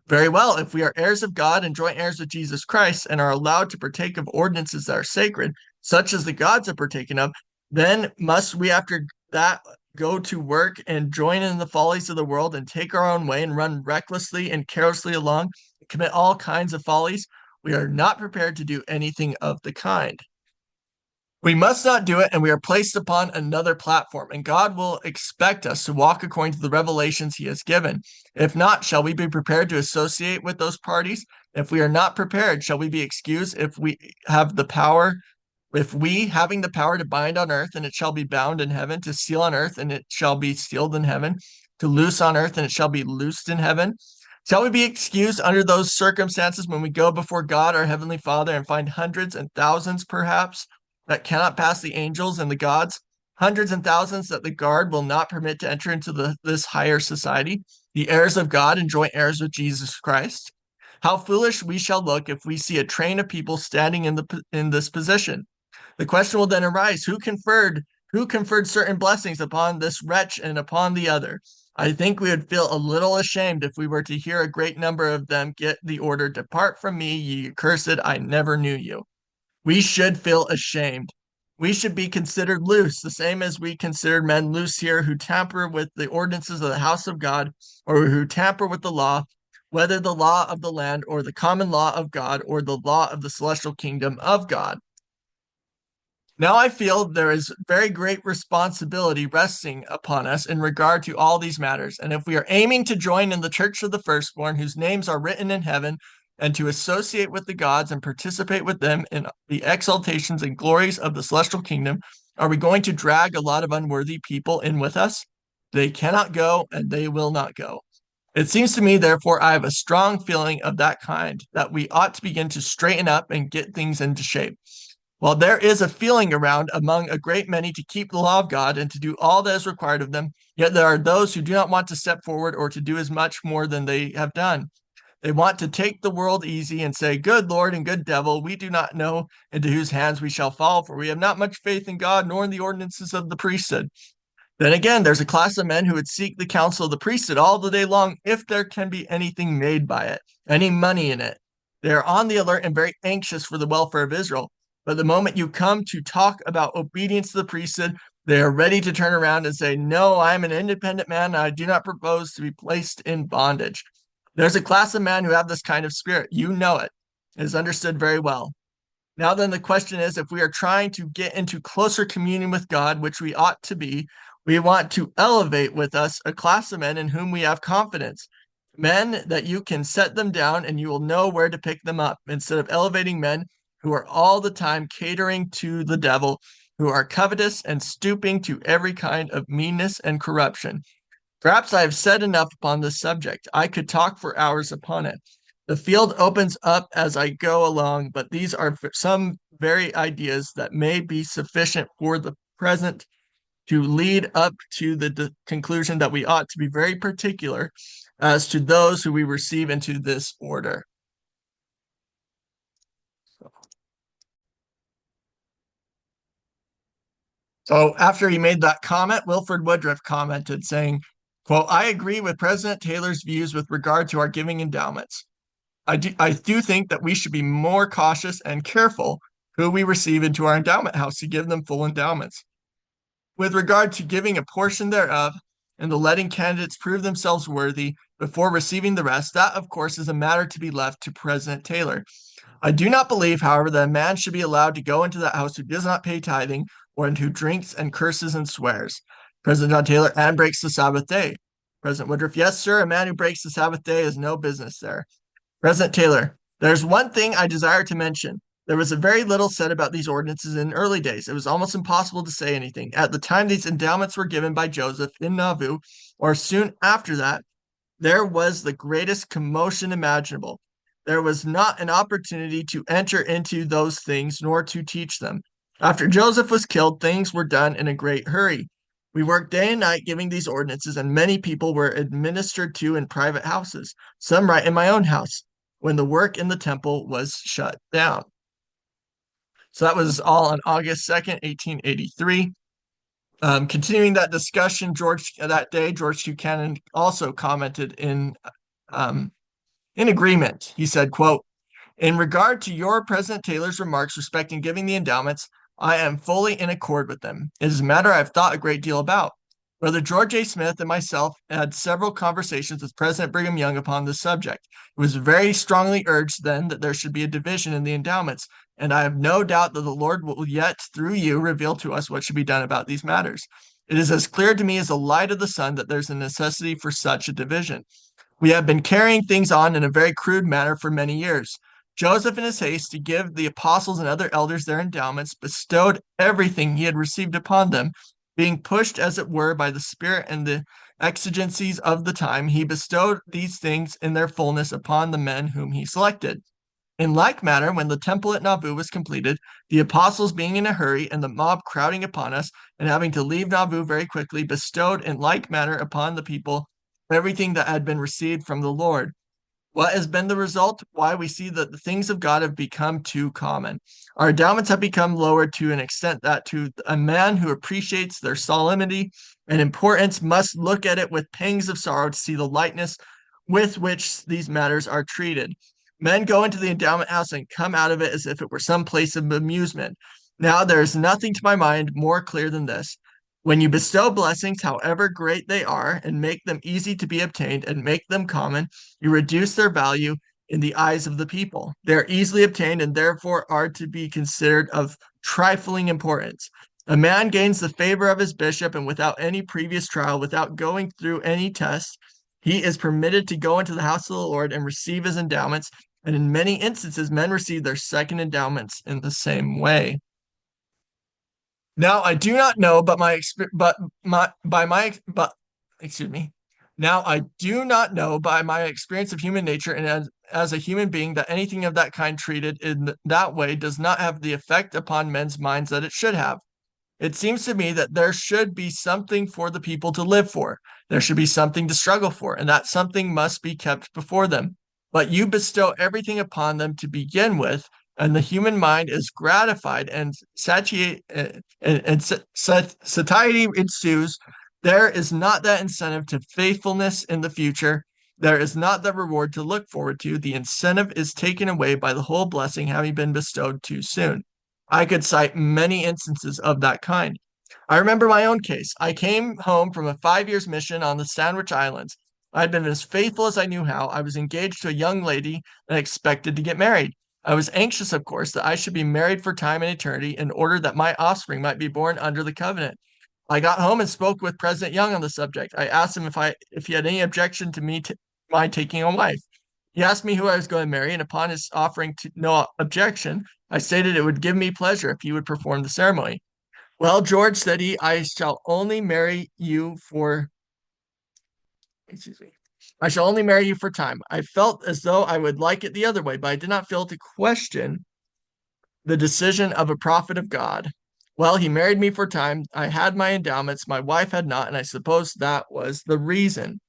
Very well, if we are heirs of God and joint heirs with Jesus Christ and are allowed to partake of ordinances that are sacred, such as the gods have partaken of, then must we after that go to work and join in the follies of the world and take our own way and run recklessly and carelessly along and commit all kinds of follies? We are not prepared to do anything of the kind. We must not do it, and we are placed upon another platform, and God will expect us to walk according to the revelations he has given. If not, shall we be prepared to associate with those parties? If we are not prepared, shall we be excused if we have the power, if we, having the power to bind on earth, and it shall be bound in heaven, to seal on earth, and it shall be sealed in heaven, to loose on earth, and it shall be loosed in heaven? Shall we be excused under those circumstances when we go before God, our Heavenly Father, and find hundreds and thousands, perhaps, that cannot pass the angels and the gods, hundreds and thousands that the guard will not permit to enter into this higher society? the heirs of God and joint heirs with Jesus Christ? How foolish we shall look if we see a train of people standing in this position. The question will then arise, who conferred certain blessings upon this wretch and upon the other? I think we would feel a little ashamed if we were to hear a great number of them get the order, "Depart from me, ye accursed, I never knew you." We should feel ashamed. We should be considered loose, the same as we consider men loose here who tamper with the ordinances of the house of God, or who tamper with the law, whether the law of the land or the common law of God or the law of the celestial kingdom of God. Now I feel there is very great responsibility resting upon us in regard to all these matters. And if we are aiming to join in the church of the firstborn, whose names are written in heaven, and to associate with the gods and participate with them in the exaltations and glories of the celestial kingdom, are we going to drag a lot of unworthy people in with us? They cannot go, and they will not go. It seems to me, therefore, I have a strong feeling of that kind, that we ought to begin to straighten up and get things into shape. While there is a feeling around among a great many to keep the law of God and to do all that is required of them, yet there are those who do not want to step forward or to do as much more than they have done. They want to take the world easy and say, "Good Lord and good devil, we do not know into whose hands we shall fall, for we have not much faith in God nor in the ordinances of the priesthood." Then again, there's a class of men who would seek the counsel of the priesthood all the day long if there can be anything made by it, any money in it. They are on the alert and very anxious for the welfare of Israel. But the moment you come to talk about obedience to the priesthood, they are ready to turn around and say, "No, I am an independent man, and I do not propose to be placed in bondage." There's a class of men who have this kind of spirit. You know it. It is understood very well. Now then, the question is, if we are trying to get into closer communion with God, which we ought to be, we want to elevate with us a class of men in whom we have confidence. Men that you can set them down and you will know where to pick them up, instead of elevating men who are all the time catering to the devil, who are covetous and stooping to every kind of meanness and corruption. Perhaps I have said enough upon this subject. I could talk for hours upon it. The field opens up as I go along, but these are some very ideas that may be sufficient for the present to lead up to the conclusion that we ought to be very particular as to those who we receive into this order. So after he made that comment, Wilford Woodruff commented saying, quote, "I agree with President Taylor's views with regard to our giving endowments. I do think that we should be more cautious and careful who we receive into our endowment house to give them full endowments. With regard to giving a portion thereof and the letting candidates prove themselves worthy before receiving the rest, that of course is a matter to be left to President Taylor. I do not believe, however, that a man should be allowed to go into that house who does not pay tithing, or who drinks and curses and swears." President John Taylor, "and breaks the Sabbath day." President Woodruff, "Yes, sir, a man who breaks the Sabbath day has no business there." President Taylor, "There's one thing I desire to mention. There was a very little said about these ordinances in early days. It was almost impossible to say anything. At the time these endowments were given by Joseph in Nauvoo, or soon after that, there was the greatest commotion imaginable. There was not an opportunity to enter into those things nor to teach them. After Joseph was killed, things were done in a great hurry. We worked day and night giving these ordinances, and many people were administered to in private houses, some right in my own house, when the work in the temple was shut down." So that was all on August 2nd, 1883. Continuing that discussion, that day, George Buchanan also commented in agreement. He said, quote, "In regard to your President Taylor's remarks respecting giving the endowments, I am fully in accord with them. It is a matter I've thought a great deal about. Brother George A. Smith and myself had several conversations with President Brigham Young upon this subject. It was very strongly urged then that there should be a division in the endowments, and I have no doubt that the Lord will yet, through you, reveal to us what should be done about these matters. It is as clear to me as the light of the sun that there's a necessity for such a division. We have been carrying things on in a very crude manner for many years. Joseph, in his haste to give the apostles and other elders their endowments, bestowed everything he had received upon them. Being pushed, as it were, by the Spirit and the exigencies of the time, he bestowed these things in their fullness upon the men whom he selected. In like manner, when the temple at Nauvoo was completed, the apostles being in a hurry and the mob crowding upon us, and having to leave Nauvoo very quickly, bestowed in like manner upon the people everything that had been received from the Lord. What has been the result? Why we see that the things of God have become too common. Our endowments have become lowered to an extent that to a man who appreciates their solemnity and importance must look at it with pangs of sorrow to see the lightness with which these matters are treated. Men go into the endowment house and come out of it as if it were some place of amusement. Now, there is nothing to my mind more clear than this. When you bestow blessings, however great they are, and make them easy to be obtained and make them common, you reduce their value in the eyes of the people. They are easily obtained and therefore are to be considered of trifling importance. A man gains the favor of his bishop, and without any previous trial, without going through any test, he is permitted to go into the house of the Lord and receive his endowments. And in many instances, men receive their second endowments in the same way. Now I do not know, but my but my by my but excuse me. Now I do not know by my experience of human nature and as a human being that anything of that kind treated in that way does not have the effect upon men's minds that it should have. It seems to me that there should be something for the people to live for. There should be something to struggle for, and that something must be kept before them. But you bestow everything upon them to begin with, and the human mind is gratified and satiety ensues. There is not that incentive to faithfulness in the future. There is not that reward to look forward to. The incentive is taken away by the whole blessing having been bestowed too soon. I could cite many instances of that kind. I remember my own case. I came home from a 5 years mission on the Sandwich Islands. I had been as faithful as I knew how. I was engaged to a young lady and expected to get married. I was anxious, of course, that I should be married for time and eternity in order that my offspring might be born under the covenant. I got home and spoke with President Young on the subject. I asked him if he had any objection to my taking a wife. He asked me who I was going to marry, and upon his offering no objection, I stated it would give me pleasure if he would perform the ceremony. Well, George, said he, I shall only marry you for, excuse me, I shall only marry you for time. I felt as though I would like it the other way, but I did not feel to question the decision of a prophet of God. Well, he married me for time. I had my endowments, my wife had not, and I suppose that was the reason.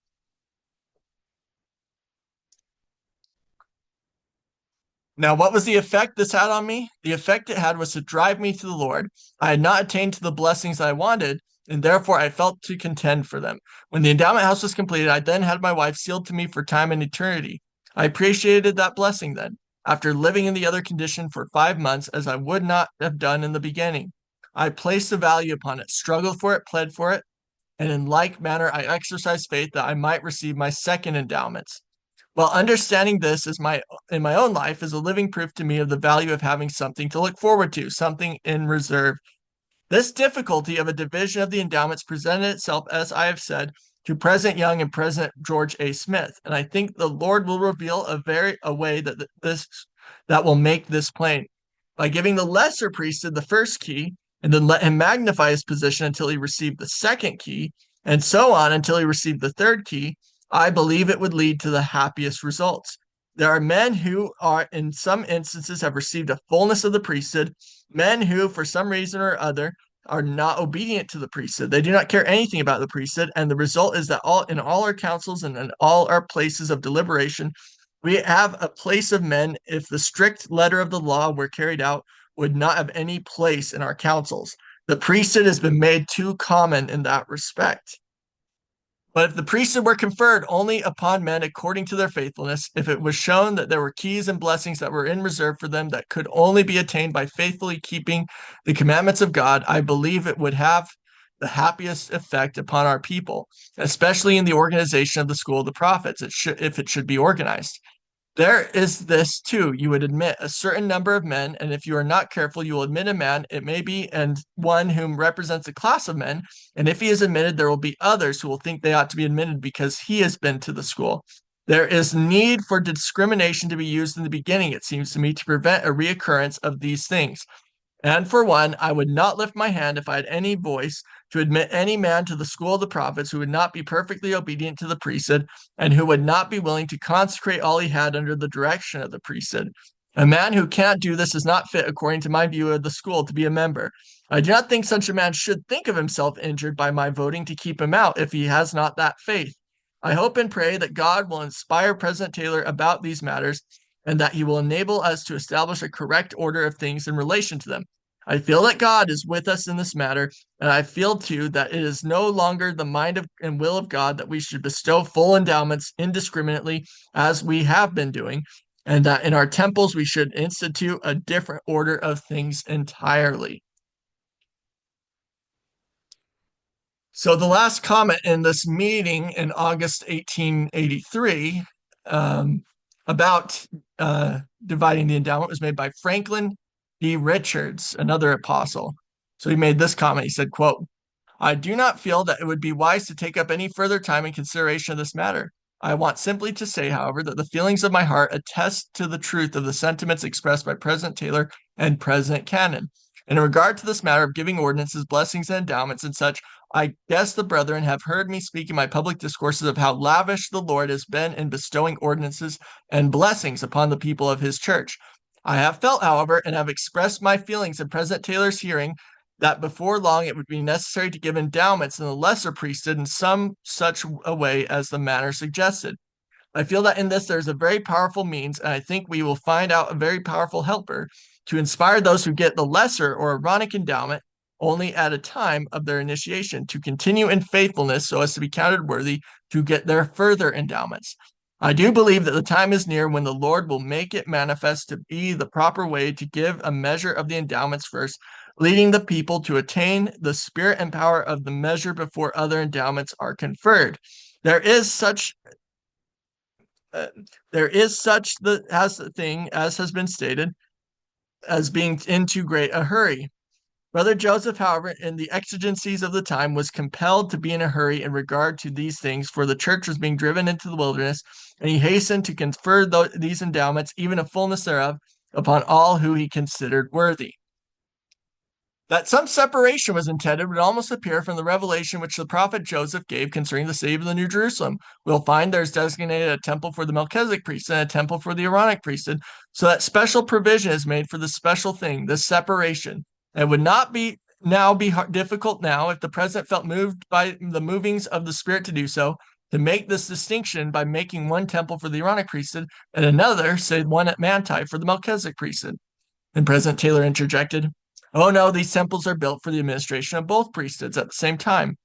Now, what was the effect this had on me? The effect it had was to drive me to the Lord. I had not attained to the blessings I wanted, and therefore I felt to contend for them. When the endowment house was completed, I then had my wife sealed to me for time and eternity. I appreciated that blessing then, after living in the other condition for 5 months, as I would not have done in the beginning. I placed a value upon it, struggled for it, pled for it, and in like manner I exercised faith that I might receive my second endowments. Well, understanding this is in my own life is a living proof to me of the value of having something to look forward to, something in reserve. This difficulty of a division of the endowments presented itself, as I have said, to President Young and President George A. Smith, and I think the Lord will reveal a way that will make this plain by giving the lesser priesthood the first key, and then let him magnify his position until he received the second key, and so on until he received the third key. I believe it would lead to the happiest results. There are men who are, in some instances, have received a fullness of the priesthood, men who, for some reason or other, are not obedient to the priesthood. They do not care anything about the priesthood, and the result is that in all our councils and in all our places of deliberation, we have a place of men, if the strict letter of the law were carried out, would not have any place in our councils. The priesthood has been made too common in that respect. But if the priesthood were conferred only upon men according to their faithfulness, if it was shown that there were keys and blessings that were in reserve for them that could only be attained by faithfully keeping the commandments of God, I believe it would have the happiest effect upon our people, especially in the organization of the school of the prophets, if it should be organized. There is this too, you would admit a certain number of men, and if you are not careful, you will admit a man, it may be, and one whom represents a class of men, and if he is admitted, there will be others who will think they ought to be admitted because he has been to the school. There is need for discrimination to be used in the beginning, it seems to me, to prevent a reoccurrence of these things. And for one, I would not lift my hand if I had any voice to admit any man to the school of the prophets who would not be perfectly obedient to the priesthood and who would not be willing to consecrate all he had under the direction of the priesthood. A man who can't do this is not fit, according to my view of the school, to be a member. I do not think such a man should think of himself injured by my voting to keep him out if he has not that faith. I hope and pray that God will inspire President Taylor about these matters and that he will enable us to establish a correct order of things in relation to them. I feel that God is with us in this matter, and I feel too that it is no longer the mind of, and will of God that we should bestow full endowments indiscriminately as we have been doing, and that in our temples we should institute a different order of things entirely. So the last comment in this meeting in August 1883 um, about dividing the endowment was made by Franklin D. Richards, another apostle. So he made this comment. He said, quote, I do not feel that it would be wise to take up any further time in consideration of this matter. I want simply to say, however, that the feelings of my heart attest to the truth of the sentiments expressed by President Taylor and President Cannon. In regard to this matter of giving ordinances, blessings, and endowments and such, I guess the brethren have heard me speak in my public discourses of how lavish the Lord has been in bestowing ordinances and blessings upon the people of his church. I have felt, however, and have expressed my feelings in President Taylor's hearing that before long it would be necessary to give endowments in the lesser priesthood in some such a way as the manner suggested. I feel that in this there's a very powerful means, and I think we will find out a very powerful helper to inspire those who get the lesser or Aaronic endowment only at a time of their initiation to continue in faithfulness so as to be counted worthy to get their further endowments. I do believe that the time is near when the Lord will make it manifest to be the proper way to give a measure of the endowments first, leading the people to attain the spirit and power of the measure before other endowments are conferred. There is such the thing as has been stated as being in too great a hurry. Brother Joseph, however, in the exigencies of the time, was compelled to be in a hurry in regard to these things, for the church was being driven into the wilderness, and he hastened to confer these endowments, even a fullness thereof, upon all who he considered worthy. That some separation was intended would almost appear from the revelation which the prophet Joseph gave concerning the city of the New Jerusalem. We'll find there's designated a temple for the Melchizedek priesthood and a temple for the Aaronic priesthood, so that special provision is made for this special thing, this separation. It would not be difficult now, if the president felt moved by the movings of the Spirit to do so, to make this distinction by making one temple for the Aaronic priesthood and another, say one at Manti, for the Melchizedek priesthood. And President Taylor interjected, oh no, these temples are built for the administration of both priesthoods at the same time.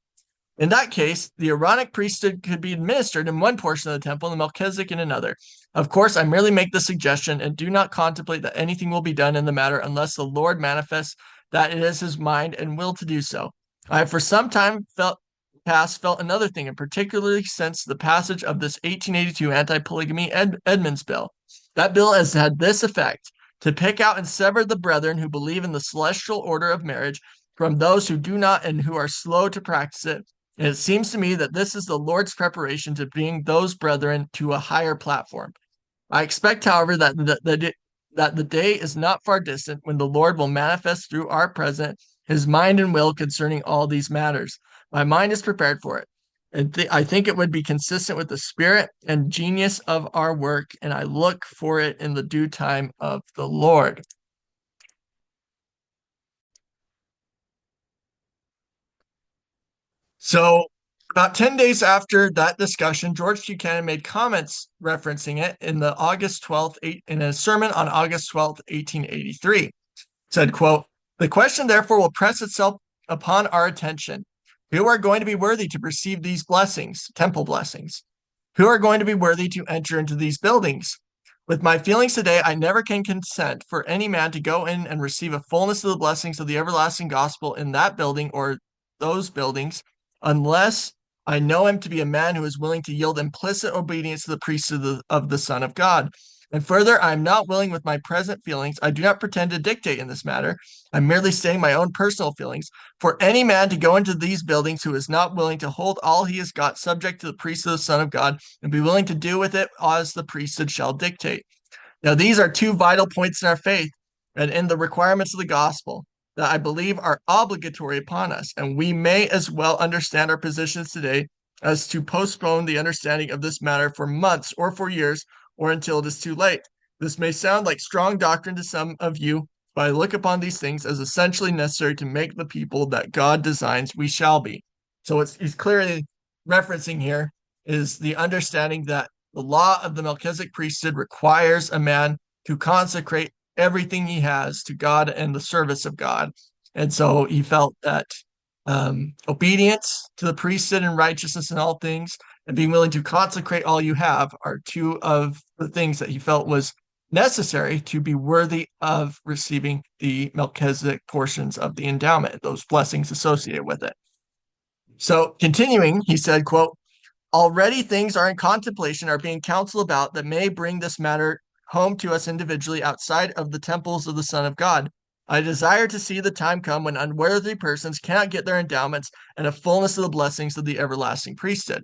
In that case, the Aaronic priesthood could be administered in one portion of the temple and the Melchizedek in another. Of course, I merely make the suggestion and do not contemplate that anything will be done in the matter unless the Lord manifests that it is his mind and will to do so. I have for some time felt another thing, and particularly since the passage of this 1882 anti-polygamy Edmunds bill. That bill has had this effect: to pick out and sever the brethren who believe in the celestial order of marriage from those who do not and who are slow to practice it. And it seems to me that this is the Lord's preparation to bring those brethren to a higher platform. I expect, however, that the day is not far distant when the Lord will manifest through our president his mind and will concerning all these matters. My mind is prepared for it. And I think it would be consistent with the spirit and genius of our work, and I look for it in the due time of the Lord. So, about 10 days after that discussion, George Buchanan made comments referencing it in a sermon on August 12th, 1883. Said, quote, the question therefore will press itself upon our attention. Who are going to be worthy to receive these blessings, temple blessings? Who are going to be worthy to enter into these buildings? With my feelings today, I never can consent for any man to go in and receive a fullness of the blessings of the everlasting gospel in that building or those buildings, unless I know him to be a man who is willing to yield implicit obedience to the priesthood of the Son of God. And further, I am not willing with my present feelings. I do not pretend to dictate in this matter. I'm merely stating my own personal feelings. For any man to go into these buildings who is not willing to hold all he has got subject to the priesthood of the Son of God and be willing to do with it as the priesthood shall dictate. Now, these are two vital points in our faith and in the requirements of the gospel that I believe are obligatory upon us, and we may as well understand our positions today as to postpone the understanding of this matter for months or for years or until it is too late. This may sound like strong doctrine to some of you, but I look upon these things as essentially necessary to make the people that God designs we shall be. So he's clearly referencing here is the understanding that the law of the Melchizedek priesthood requires a man to consecrate everything he has to God and the service of God. And so he felt that obedience to the priesthood and righteousness in all things and being willing to consecrate all you have are two of the things that he felt was necessary to be worthy of receiving the Melchizedek portions of the endowment, those blessings associated with it. So continuing, he said, quote, already things are in contemplation, are being counseled about that may bring this matter home to us individually outside of the temples of the Son of God. I desire to see the time come when unworthy persons cannot get their endowments and a fullness of the blessings of the everlasting priesthood.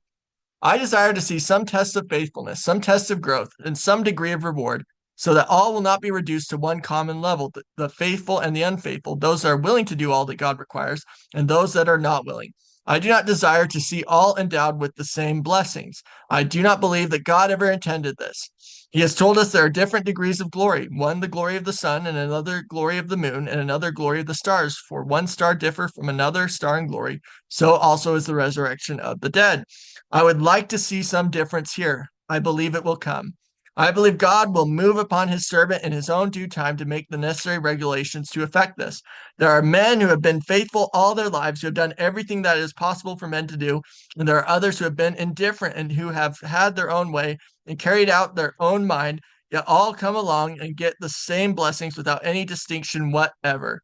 I desire to see some test of faithfulness, some test of growth, and some degree of reward, so that all will not be reduced to one common level, the faithful and the unfaithful, those that are willing to do all that God requires, and those that are not willing. I do not desire to see all endowed with the same blessings. I do not believe that God ever intended this. He has told us there are different degrees of glory, one the glory of the sun, and another glory of the moon, and another glory of the stars. For one star differ from another star in glory, so also is the resurrection of the dead. I would like to see some difference here. I believe it will come. I believe God will move upon his servant in his own due time to make the necessary regulations to effect this. There are men who have been faithful all their lives, who have done everything that is possible for men to do, and there are others who have been indifferent and who have had their own way and carried out their own mind, yet all come along and get the same blessings without any distinction whatever.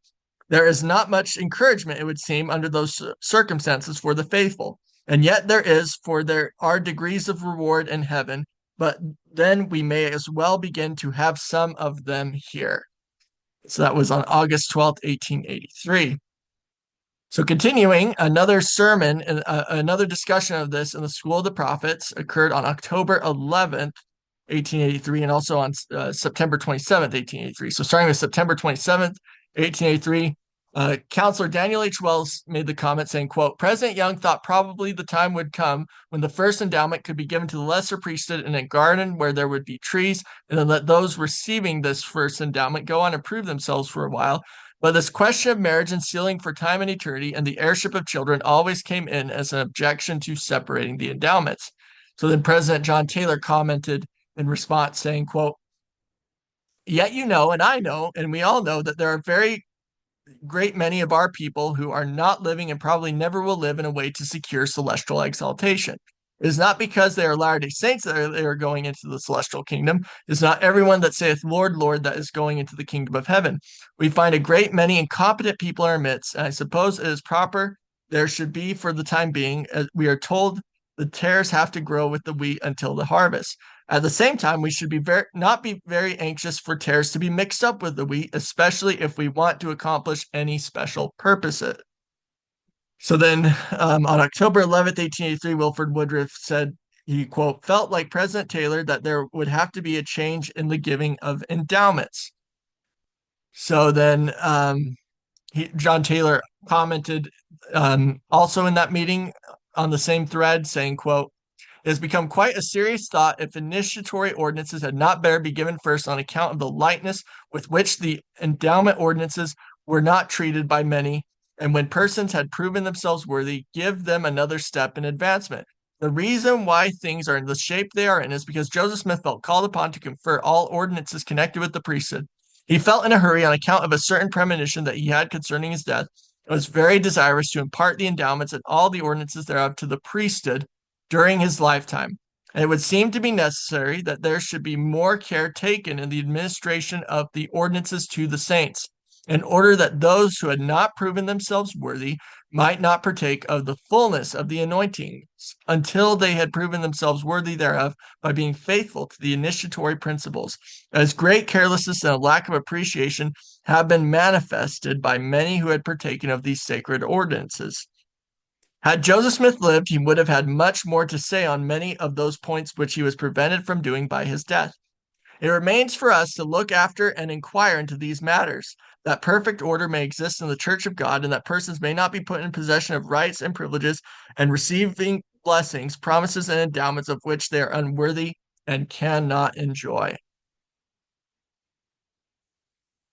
There is not much encouragement, it would seem, under those circumstances for the faithful. And yet there is, for there are degrees of reward in heaven, but then we may as well begin to have some of them here. So that was on August 12th, 1883. So continuing, another sermon, another discussion of this in the School of the Prophets occurred on October 11th, 1883, and also on September 27th, 1883. So starting with September 27th, 1883, Counselor Daniel H. Wells made the comment saying, quote, President Young thought probably the time would come when the first endowment could be given to the lesser priesthood in a garden where there would be trees, and then let those receiving this first endowment go on and prove themselves for a while. But this question of marriage and sealing for time and eternity and the heirship of children always came in as an objection to separating the endowments. So then President John Taylor commented in response saying, quote, yet you know, and I know, and we all know that there are very great many of our people who are not living and probably never will live in a way to secure celestial exaltation. It is not because they are Latter-day Saints that they are going into the celestial kingdom. It is not everyone that saith, Lord, Lord, that is going into the kingdom of heaven. We find a great many incompetent people in our midst, and I suppose it is proper there should be for the time being, as we are told the tares have to grow with the wheat until the harvest. At the same time, we should not be very anxious for tares to be mixed up with the wheat, especially if we want to accomplish any special purposes. So then on October 11th, 1883, Wilford Woodruff said he, quote, felt like President Taylor that there would have to be a change in the giving of endowments. So then John Taylor commented also in that meeting on the same thread saying, quote, it has become quite a serious thought if initiatory ordinances had not better be given first on account of the lightness with which the endowment ordinances were not treated by many, and when persons had proven themselves worthy, give them another step in advancement. The reason why things are in the shape they are in is because Joseph Smith felt called upon to confer all ordinances connected with the priesthood. He felt in a hurry on account of a certain premonition that he had concerning his death, and was very desirous to impart the endowments and all the ordinances thereof to the priesthood during his lifetime. And it would seem to be necessary that there should be more care taken in the administration of the ordinances to the saints, in order that those who had not proven themselves worthy might not partake of the fullness of the anointings until they had proven themselves worthy thereof by being faithful to the initiatory principles, as great carelessness and a lack of appreciation have been manifested by many who had partaken of these sacred ordinances. Had Joseph Smith lived, he would have had much more to say on many of those points which he was prevented from doing by his death. It remains for us to look after and inquire into these matters, that perfect order may exist in the Church of God, and that persons may not be put in possession of rights and privileges and receiving blessings, promises, and endowments of which they are unworthy and cannot enjoy.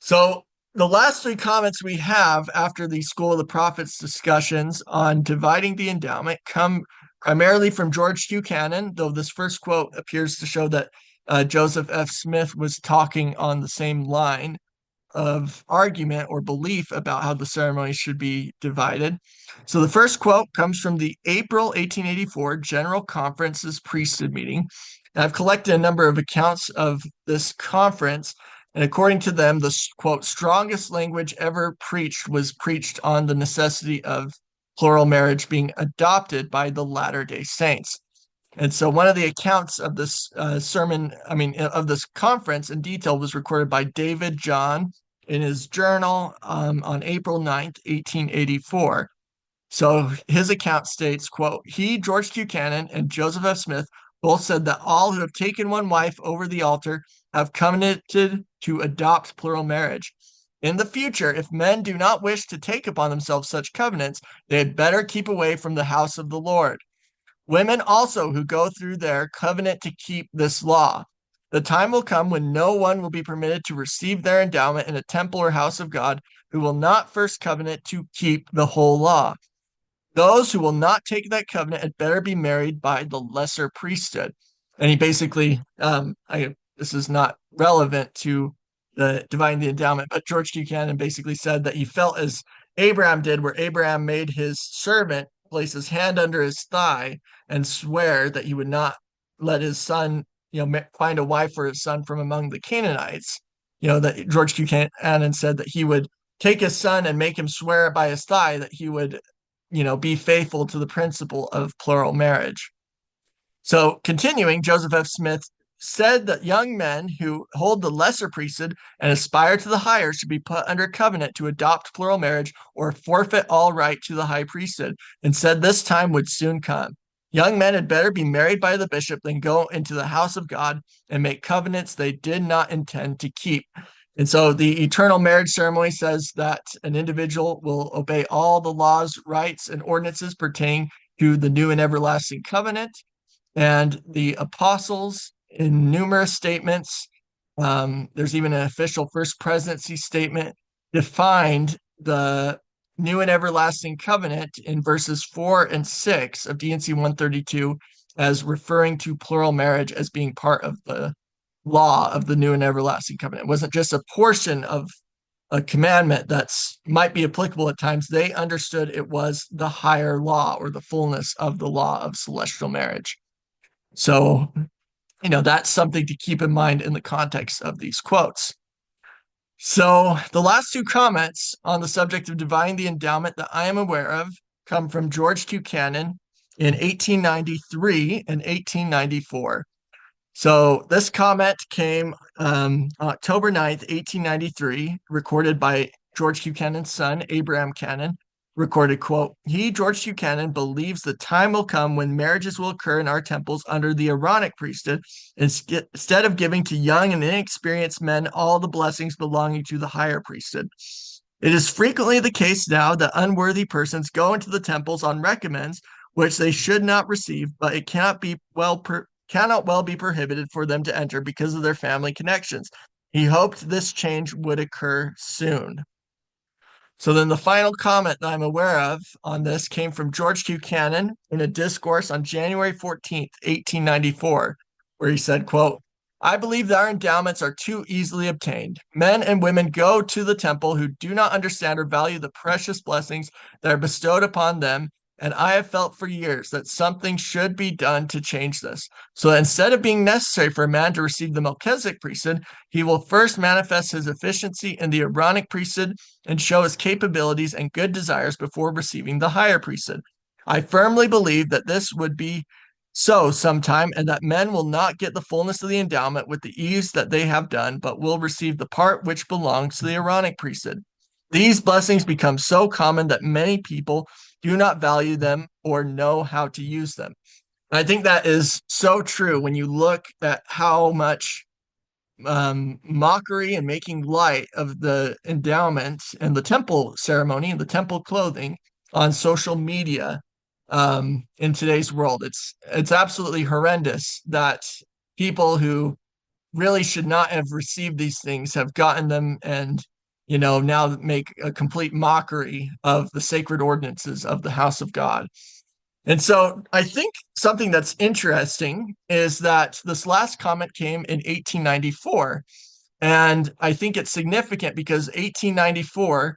So the last three comments we have after the School of the Prophets discussions on dividing the endowment come primarily from George Q. Cannon, though this first quote appears to show that Joseph F. Smith was talking on the same line of argument or belief about how the ceremony should be divided. So the first quote comes from the April 1884 General Conference's priesthood meeting. And I've collected a number of accounts of this conference, and according to them, the quote, strongest language ever preached was preached on the necessity of plural marriage being adopted by the Latter-day Saints. And so one of the accounts of this of this conference in detail was recorded by David John in his journal on April 9th, 1884. So his account states, quote, he, George Q. Cannon, and Joseph F. Smith both said that all who have taken one wife over the altar have covenanted to adopt plural marriage. In the future, if men do not wish to take upon themselves such covenants, they had better keep away from the house of the Lord. Women also who go through their covenant to keep this law. The time will come when no one will be permitted to receive their endowment in a temple or house of God who will not first covenant to keep the whole law. Those who will not take that covenant had better be married by the lesser priesthood. And he basically, this is not relevant to the dividing the endowment, but George Buchanan basically said that he felt as Abraham did, where Abraham made his servant place his hand under his thigh and swear that he would not let his son, find a wife for his son from among the Canaanites. That George Buchanan said that he would take his son and make him swear by his thigh that he would, be faithful to the principle of plural marriage. So continuing, Joseph F. Smith said that young men who hold the lesser priesthood and aspire to the higher should be put under covenant to adopt plural marriage or forfeit all right to the high priesthood, and said this time would soon come. Young men had better be married by the bishop than go into the house of God and make covenants they did not intend to keep. And so the eternal marriage ceremony says that an individual will obey all the laws, rights, and ordinances pertaining to the new and everlasting covenant. And the apostles, in numerous statements, there's even an official First Presidency statement, defined the new and everlasting covenant in verses 4 and 6 of D&C 132 as referring to plural marriage as being part of the law of the new and everlasting covenant. It wasn't just a portion of a commandment that's might be applicable at times. They understood it was the higher law or the fullness of the law of celestial marriage. So, that's something to keep in mind in the context of these quotes. So the last two comments on the subject of dividing the endowment that I am aware of come from George Q. Cannon in 1893 and 1894. So this comment came October 9th, 1893, recorded by George Q. Cannon's son, Abraham Cannon, recorded, quote, he, George Q. Cannon, believes the time will come when marriages will occur in our temples under the Aaronic priesthood, instead of giving to young and inexperienced men all the blessings belonging to the higher priesthood. It is frequently the case now that unworthy persons go into the temples on recommends which they should not receive, but it cannot well be prohibited for them to enter because of their family connections. He hoped this change would occur soon. So then the final comment that I'm aware of on this came from George Q. Cannon in a discourse on January 14th, 1894, where he said, quote, I believe that our endowments are too easily obtained. Men and women go to the temple who do not understand or value the precious blessings that are bestowed upon them, and I have felt for years that something should be done to change this. So that instead of being necessary for a man to receive the Melchizedek priesthood, he will first manifest his efficiency in the Aaronic priesthood and show his capabilities and good desires before receiving the higher priesthood. I firmly believe that this would be so sometime, and that men will not get the fullness of the endowment with the ease that they have done, but will receive the part which belongs to the Aaronic priesthood. These blessings become so common that many people do not value them or know how to use them. And I think that is so true when you look at how much mockery and making light of the endowment and the temple ceremony and the temple clothing on social media in today's world. It's absolutely horrendous that people who really should not have received these things have gotten them and now make a complete mockery of the sacred ordinances of the house of God. And so I think something that's interesting is that this last comment came in 1894. And I think it's significant because 1894,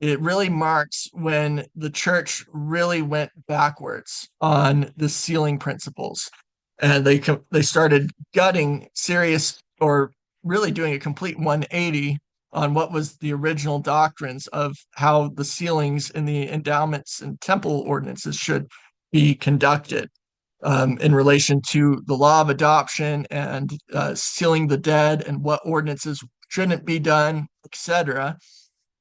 it really marks when the church really went backwards on the sealing principles. And they started gutting serious, or really doing a complete 180 on what was the original doctrines of how the sealings in the endowments and temple ordinances should be conducted, in relation to the law of adoption and sealing the dead and what ordinances shouldn't be done, etc.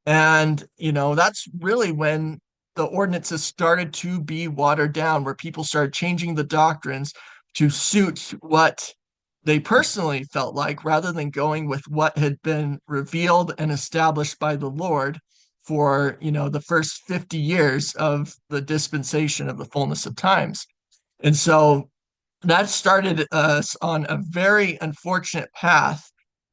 And, that's really when the ordinances started to be watered down, where people started changing the doctrines to suit what they personally felt like, rather than going with what had been revealed and established by the Lord for, the first 50 years of the dispensation of the fullness of times. And so that started us on a very unfortunate path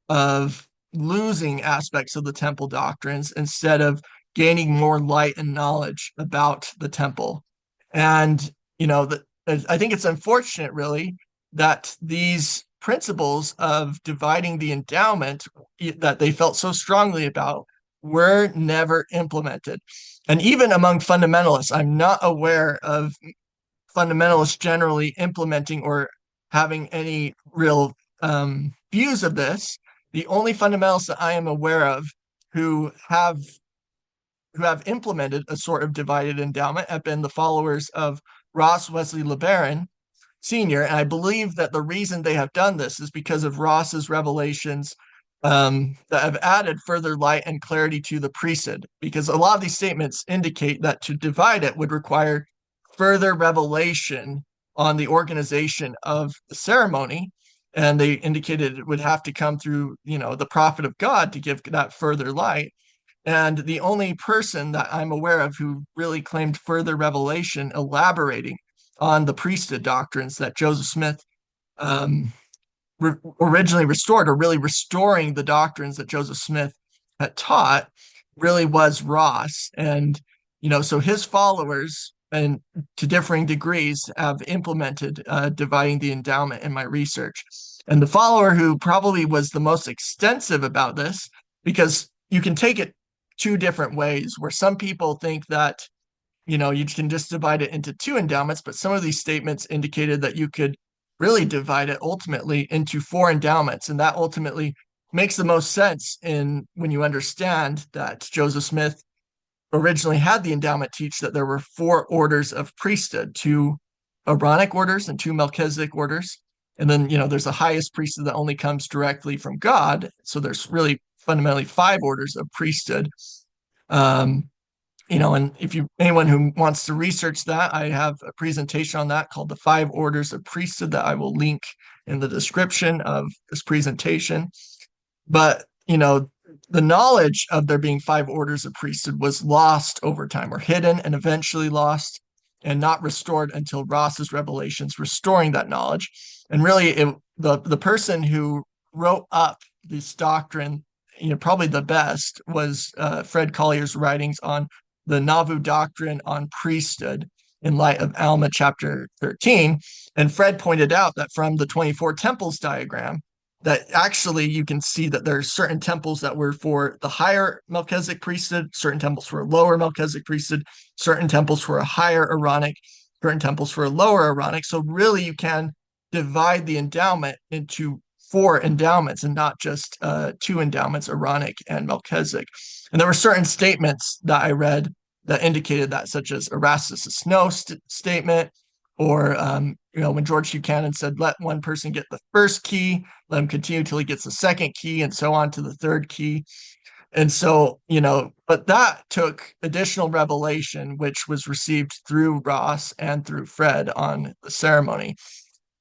of losing aspects of the temple doctrines instead of gaining more light and knowledge about the temple. And, I think it's unfortunate, really, that these principles of dividing the endowment that they felt so strongly about were never implemented. And even among fundamentalists, I'm not aware of fundamentalists generally implementing or having any real views of this. The only fundamentalists that I am aware of who have who have implemented a sort of divided endowment have been the followers of Ross Wesley LeBaron Sr. And I believe that the reason they have done this is because of Ross's revelations, that have added further light and clarity to the priesthood. Because a lot of these statements indicate that to divide it would require further revelation on the organization of the ceremony. And they indicated it would have to come through, the prophet of God to give that further light. And the only person that I'm aware of who really claimed further revelation, elaborating on the priesthood doctrines that Joseph Smith um, originally restored, or really restoring the doctrines that Joseph Smith had taught, really was Ross. And, so his followers, and to differing degrees, have implemented dividing the endowment in my research. And the follower who probably was the most extensive about this, because you can take it two different ways, where some people think that you can just divide it into two endowments, but some of these statements indicated that you could really divide it ultimately into four endowments. And that ultimately makes the most sense in when you understand that Joseph Smith originally had the endowment teach that there were four orders of priesthood, two Aaronic orders and two Melchizedek orders. And then, there's a highest priesthood that only comes directly from God. So there's really fundamentally five orders of priesthood. Um, and if anyone who wants to research that, I have a presentation on that called The Five Orders of Priesthood that I will link in the description of this presentation. But, the knowledge of there being five orders of priesthood was lost over time, or hidden and eventually lost, and not restored until Ross's revelations restoring that knowledge. And really, the person who wrote up this doctrine, probably the best, was Fred Collier's writings on the Nauvoo doctrine on priesthood in light of Alma chapter 13. And Fred pointed out that from the 24 temples diagram, that actually you can see that there are certain temples that were for the higher Melchizedek priesthood, certain temples for a lower Melchizedek priesthood, certain temples for a higher Aaronic, certain temples for a lower Aaronic. So really you can divide the endowment into four endowments and not just two endowments, Aaronic and Melchizedek. And there were certain statements that I read that indicated that, such as Erastus' Snow statement, or when George Buchanan said, "Let one person get the first key, let him continue till he gets the second key, and so on to the third key." And so, but that took additional revelation, which was received through Ross and through Fred on the ceremony.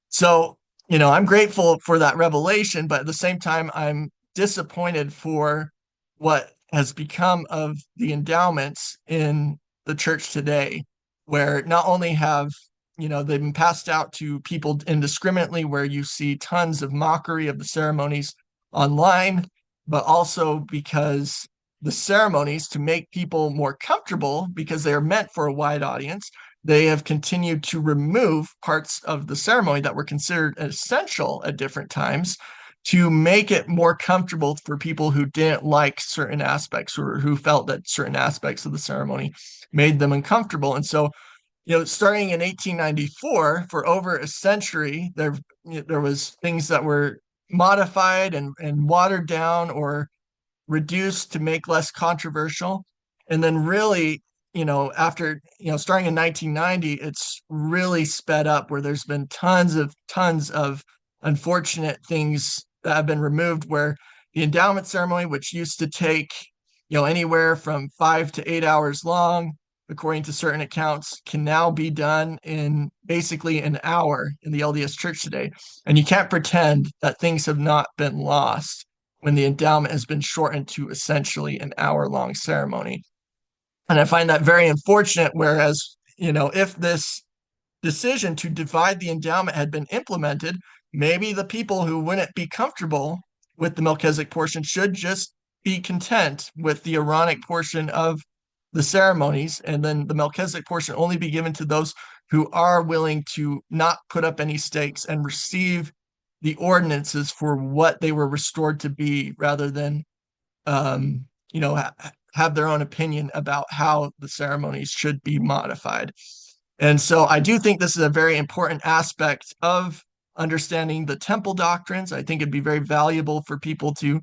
So, I'm grateful for that revelation, but at the same time, I'm disappointed for what has become of the endowments in the church today, where not only have, they've been passed out to people indiscriminately, where you see tons of mockery of the ceremonies online, but also because the ceremonies, to make people more comfortable, because they are meant for a wide audience, they have continued to remove parts of the ceremony that were considered essential at different times to make it more comfortable for people who didn't like certain aspects or who felt that certain aspects of the ceremony made them uncomfortable. And so, starting in 1894, for over a century, there was things that were modified and watered down or reduced to make less controversial. And then really, after, starting in 1990, it's really sped up where there's been tons of unfortunate things that have been removed where the endowment ceremony, which used to take, anywhere from 5 to 8 hours long, according to certain accounts, can now be done in basically an hour in the LDS Church today. And you can't pretend that things have not been lost when the endowment has been shortened to essentially an hour-long ceremony. And I find that very unfortunate, whereas, if this decision to divide the endowment had been implemented, maybe the people who wouldn't be comfortable with the Melchizedek portion should just be content with the Aaronic portion of the ceremonies, and then the Melchizedek portion only be given to those who are willing to not put up any stakes and receive the ordinances for what they were restored to be, rather than um, have their own opinion about how the ceremonies should be modified. And so I do think this is a very important aspect of understanding the temple doctrines. I think it'd be very valuable for people to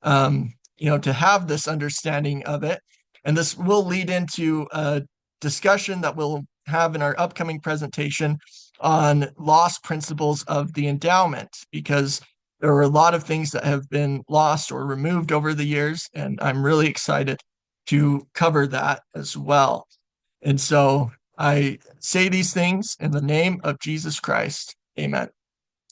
have this understanding of it. And this will lead into a discussion that we'll have in our upcoming presentation on lost principles of the endowment, because there are a lot of things that have been lost or removed over the years, and I'm really excited to cover that as well. And so I say these things in the name of Jesus Christ. Amen.